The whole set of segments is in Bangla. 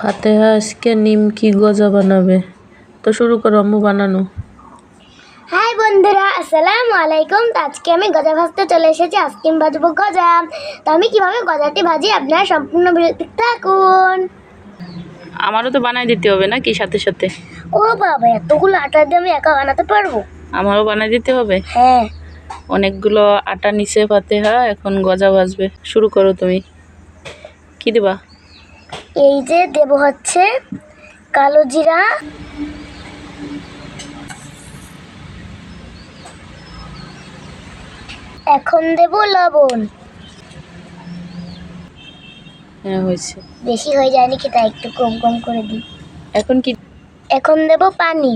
ফাতেহা আজকে নিমকি গজা বানাবে। তো শুরু করো আম্মু বানানো। হাই বন্ধুরা, আসসালামু আলাইকুম। তো আজকে আমি গজা ভাজতে চলে এসেছি। আজকে আমি ভাজবো গজা। তো আমি কিভাবে গজাটি ভাজি আপনারা সম্পূর্ণ বিরতি থাকুন। আমারও তো বানাই দিতে হবে নাকি সাথে সাথে? ও বাবা, এতগুলো আটা দিয়ে আমি একা বানাতে পারবো? আমারও বানাই দিতে হবে। হ্যাঁ, অনেকগুলো আটা নিচে ফাতেহা, এখন গজা ভাজবে। শুরু করো তুমি। কি দিবা? এই যে দেব হচ্ছে কালো জিরা, এখন দেব লবণ। হ্যাঁ হয়েছে। বেশি হয়ে যায়নি কি, তাই একটু কম কম করে দিই। এখন কি? এখন দেব পানি।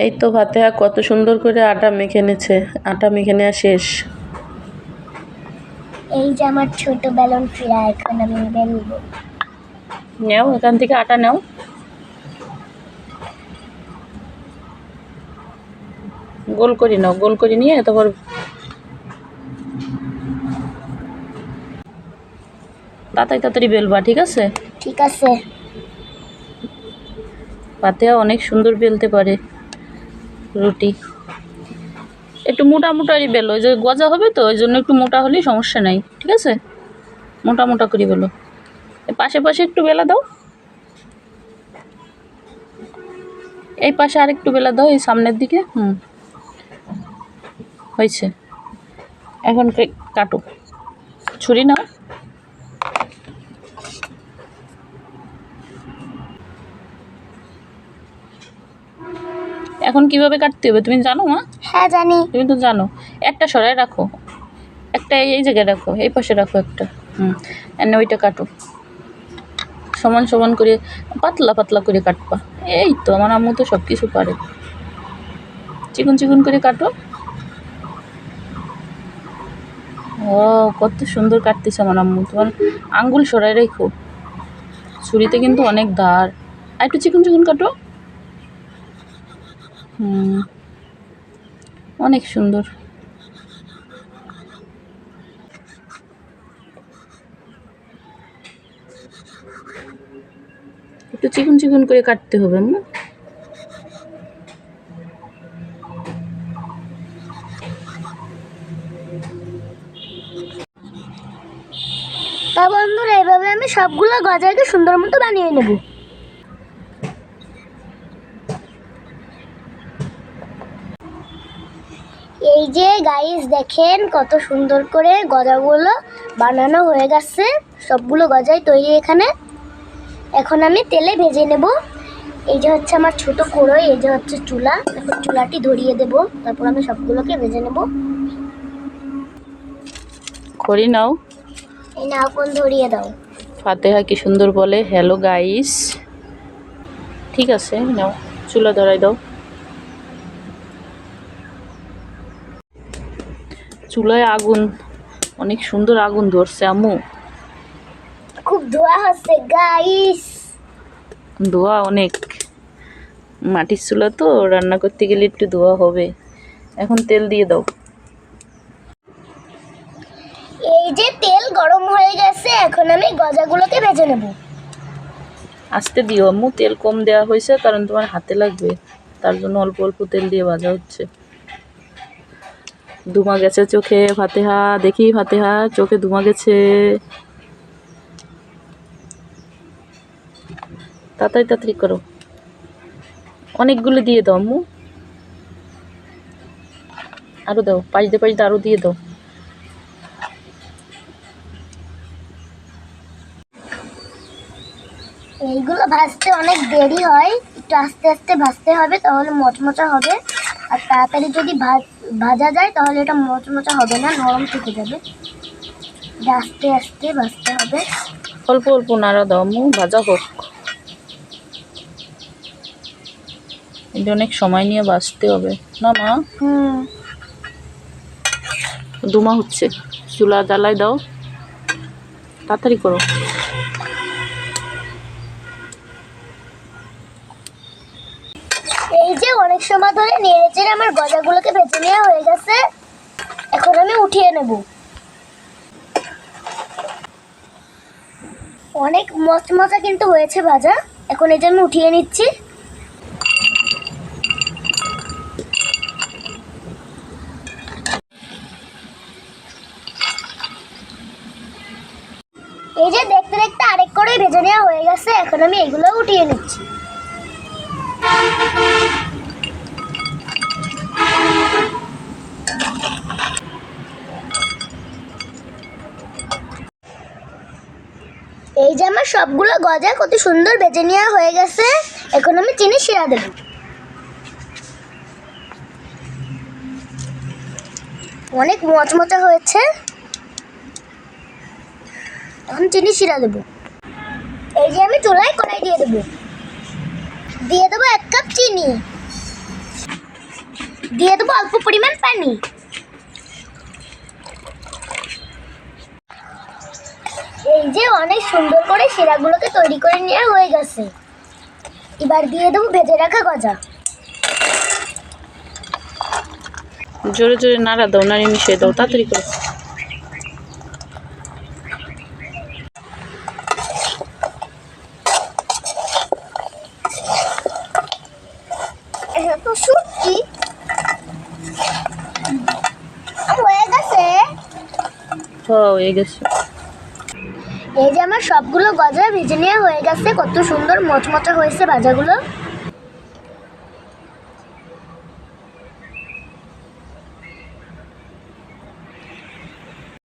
এই তো ফাতেহা কত সুন্দর করে আটা মেখে নেছে। আটা মেখে নেওয়া শেষ। এই যে আমার ছোট বেলুন ফিরা, এখন আমি বেলবো। নেও, এখান থেকে আটা নাও। গোল করে নাও, গোল করে নিয়ে তারপর তাড়াতাড়ি তাড়াতাড়ি বেলবা, ঠিক আছে? ঠিক আছে। ফাতেহা অনেক সুন্দর বেলতে পারে রুটি। একটু মোটা মোটাই বেলো, ওই যে গজা হবে তো ওই জন্য একটু মোটা হলেই সমস্যা নাই, ঠিক আছে? মোটা মোটা করে বেলো। পাশে পাশে একটু বেলা দাও, এই পাশে আর একটু বেলা দাও, এই সামনের দিকে। হয়েছে। এখন কাটো, ছুরি নাও। এখন কিভাবে কাটতে হবে তুমি জানো মা? হ্যাঁ জানি। তুমি তো জানো। একটা সরাই রাখো, একটা এই জায়গায় রাখো, এই পাশে রাখো একটা। এনে ওইটা কাটো সমান সমান করে, পাতলা পাতলা করে কাটবা। এই তো আমার আম্মু তো সব কিছু পারে। চিকন চিকন করে কাটো। ও কত সুন্দর কাটতেছে আমার আম্মু। তোমার আঙ্গুল সরাই রেখো, ছুরিতে কিন্তু অনেক ধার। আর একটু চিকন চিকন কাটো। অনেক সুন্দর। একটু চিকন চিকন করে কাটতে হবে আম্মু। তা বন্ধুরা, এইভাবে আমি সবগুলো গজাকে সুন্দর মতো বানিয়ে নেব। এই যে গাইস দেখেন কত সুন্দর করে গজাগুলো বানানো হয়ে গেছে। সবগুলো গজাই তৈরি এখানে। এখন আমি তেলে ভেজে নেব। এই যে হচ্ছে আমার ছোট কড়াই, এই যে হচ্ছে চুলা। এখন চুলাটি ধরিয়ে দেব, তারপর আমি সবগুলোকে ভেজে নেব। খড়ি নাও। এই না, এখন ধরিয়ে দাও। ফাতেহা কি সুন্দর বলে হ্যালো গাইস। ঠিক আছে, নাও চুলা ধরাই দাও। চুলায় আগুন, অনেক সুন্দর আগুন ধরছে আম্মু। খুব ধোয়া হচ্ছে গাইস। ধোয়া অনেক, মাটির চুলা তো রান্না করতে গেলে একটু ধোয়া হবে। এখন তেল দিয়ে দাও। এই যে তেল গরম হয়ে গেছে, এখন আমি গজাগুলোকে ভেজে নেব। আস্তে দিও আম্মু, তেল কম দেওয়া হয়েছে কারণ তোমার হাতে লাগবে, তার জন্য অল্প অল্প তেল দিয়ে ভাজা হচ্ছে। ধুমা গেছে চোখে ফাতেহা, দেখি ফাতেহা চোখে ধুমা গেছে। তাড়াতাড়ি তাড়াতাড়ি করো, অনেকগুলো দিয়ে দাও আম্মু। আরো দাও, পাশ দিয়ে আরো দিয়ে দাও। এইগুলো ভাজতে অনেক দেরি হয়, একটু আস্তে আস্তে ভাজতে হবে, তাহলে মচমচা হবে। আর তাড়াতাড়ি যদি ভাজা যায় তাহলে এটা মচমচা হবে না, নরম থেকে যাবে। আস্তে আস্তে ভাজতে হবে। অল্প অল্প নাড়া দাও আম্মু, ভাজা হোক। এটা অনেক সময় নিয়ে ভাজতে হবে না মা? ধুমা হচ্ছে, চুলা জ্বালাই দাও, তাড়াতাড়ি করো। এই যে অনেক সময় ধরে নেড়েচেড়ে আমার গজাগুলোকে ভেজে নেওয়া হয়ে গেছে, এখন আমি উঠিয়ে নেব। অনেক মচমচা কিন্তু হয়েছে ভাজা, এখন এই যে আমি উঠিয়ে নিচ্ছি। এই যে দেখতে দেখতে আরেক করে ভেজে নেওয়া হয়ে গেছে, এখন আমি এগুলো উঠিয়ে নিচ্ছি। এই যে আমার সবগুলো গজা কত সুন্দর ভেজে নেওয়া হয়ে গেছে, এখন আমি চিনি শিরা দেব। অনেক মচমচা হয়েছে, এখন চিনি শিরা দেব। এই যে আমি চুলায় কড়াই দিয়ে দেব, দিয়ে দেবো 1 কাপ চিনি, দিয়ে দেবো অল্প পরিমাণ পানি। এই যে অনেক সুন্দর করে শিরাগুলোকে তৈরি করে নেওয়া হয়ে গেছে, এবার দিয়ে দেবো ভেজে রাখা গজা। জোরে জোরে নাড়া দাও, নাড়িয়ে মিশিয়ে দাও তাড়াতাড়ি করে। এটা তো সত্যি হয়ে গেছে। হয়ে গেছে। এই যে আমার সবগুলো গজা ভেজে নেওয়া হয়ে গেছে, কত সুন্দর মচমচা হয়েছে ভাজাগুলো।